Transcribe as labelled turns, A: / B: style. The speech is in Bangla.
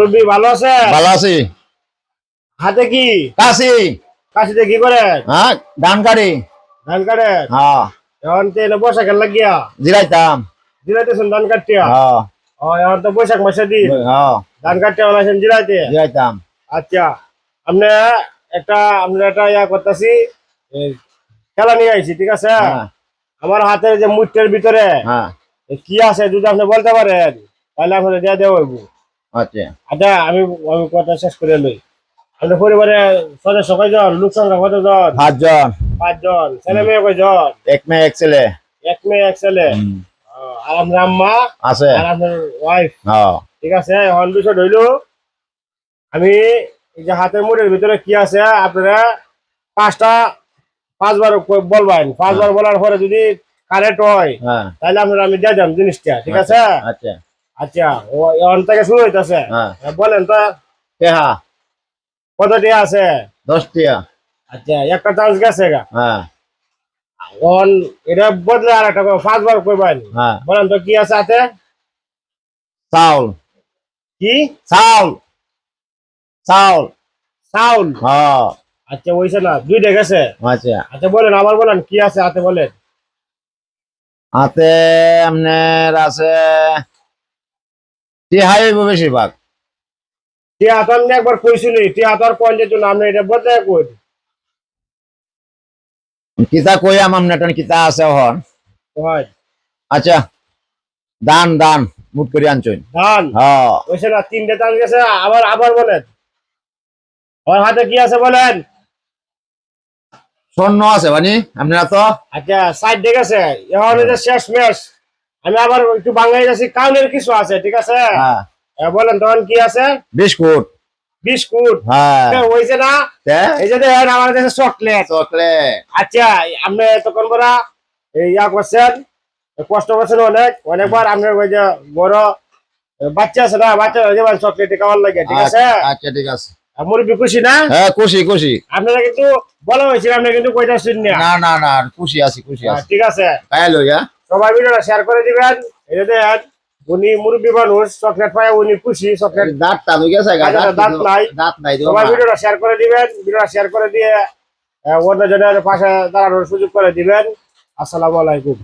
A: মুরব্বী ভালো আছে?
B: ভালো আছি।
A: হাতে কি?
B: কাশি।
A: কাশিতে কি করে?
B: হ্যাঁ, ধান কাটি।
A: ধান কাটে?
B: হ্যাঁ।
A: এখন তো এনে বৈশাখ লাগিয়া
B: জিরাইতাম।
A: জিরাইতেছেন ধান কাটিয়া?
B: হ্যাঁ।
A: ও এখন তো বৈশাখ মাসের দিন,
B: হ্যাঁ,
A: ধান কাটিয়া আছেন জিরাইতে?
B: জিরাইতাম।
A: আচ্ছা, আপনি আমরা একটা ইয়া করতেছি, খেলা নিয়ে আইছি, ঠিক আছে?
B: হ্যাঁ।
A: আমার হাতের যে মুঠের ভিতরে
B: হ্যাঁ।
A: কি আছে যদি আপনি বলতে পারেন তাহলে আপনার দিয়ে দেওয়া হইব।
B: আচ্ছা।
A: আচ্ছা, আমি আমি কথা শেষ করে লই। আমাদের পরিবারে সদস্য কয়জন? লোক সংখ্যা কতজন?
B: 5 জন।
A: 5 জন। ছেলে মেয়ে কয়জন?
B: এক মেয়ে এক ছেলে।
A: এক মেয়ে এক ছেলে। আর আপনার আম্মা
B: আছে।
A: আর আপনার ওয়াইফ,
B: হ্যাঁ।
A: ঠিক আছে? এখন বিষয় হইল, আমি এই যে হাতের মুঠের ভিতরে কি আছে আপনারা পাঁচবার বলবেন। 5 বার বলার পরে যদি কারেক্ট হয়
B: হ্যাঁ।
A: তাহলে আপনারা আমি দিয়ে দাম জিনিসটা, ঠিক আছে?
B: আচ্ছা।
A: আচ্ছা, এখন থেকে শুরু হইতেছে।
B: হ্যাঁ।
A: বলেন তো
B: টেহা
A: কতটি আছে?
B: 10 টিয়া।
A: আচ্ছা, একটা চান্স গেছে গা।
B: হ্যাঁ।
A: এখন এটা বদলে আর একটা 5 বার করবেন।
B: হ্যাঁ।
A: বলেন তো কি আছে হাতে?
B: চাউল।
A: কি?
B: চাউল। চাউল।
A: চাউল?
B: হ্যাঁ।
A: আচ্ছা, হইছে না, 2টা গেছে।
B: আচ্ছা।
A: আচ্ছা, বলেন, আবার বলেন কি আছে হাতে, বলেন।
B: হাতে আপনার আছে টিহাই বেশিরভাগ।
A: টিয়া তো আমি একবার কইছিলি, টিয়া তো আর পয়েন্টের জন্য আপনি এটা বদলে কই।
B: কিতা কই আমার নেটন কিতা আছে হন।
A: হয়
B: আচ্ছা, দান দান মুট করে আনছুন।
A: ধান?
B: হ্যাঁ।
A: হইছে না, 3টে চান্স গেছে। আবার আবার বলেন, আমার হাতে কি আছে বলেন।
B: স্বর্ণ আছে মানে আপনারা তো।
A: আচ্ছা, 4টে গেছে। এখন এটা শেষ ম্যাচ। আমি আবার একটু বাংলায় যাচ্ছি, কাউনের কিছু আছে, ঠিক আছে?
B: হ্যাঁ।
A: বলেন তখন কি আছে?
B: বিস্কুট।
A: বিস্কুট?
B: হ্যাঁ।
A: হয়েছে না? এই যে দেখেন আমার কাছে চকলেট।
B: চকলেট।
A: আচ্ছা, আপনি এতক্ষণ পরা ইয়া করছেন, কষ্ট করছেন অনেকবার। আপনার ওই যে বড় বাচ্চা আছে না, বাচ্চা যেমন চকলেট খাওয়ার লাগে, ঠিক আছে?
B: আচ্ছা, ঠিক আছে।
A: মুরব্বী খুশি না?
B: হ্যাঁ, খুশি খুশি।
A: আপনারা কিন্তু বলা হয়েছিল, আপনি কিন্তু কইটা শুন না।
B: না না না, খুশি আছি খুশি আছি।
A: ঠিক আছে,
B: খাই লইয়া।
A: সবাই ভিডিওটা শেয়ার করে দিবেন। এই যে দেখেন, উনি মুরব্বী মানুষ, চকলেট পায় উনি খুশি। চকলেট
B: দাঁত টানু গেছে গা।
A: দাঁত নাই।
B: দাঁত নাই।
A: সবাই ভিডিওটা শেয়ার করে দিবেন। ভিডিওটা শেয়ার করে দিয়ে অন্য জনের পাশে দাঁড়ানোর সুযোগ করে দিবেন। আসসালামু আলাইকুম।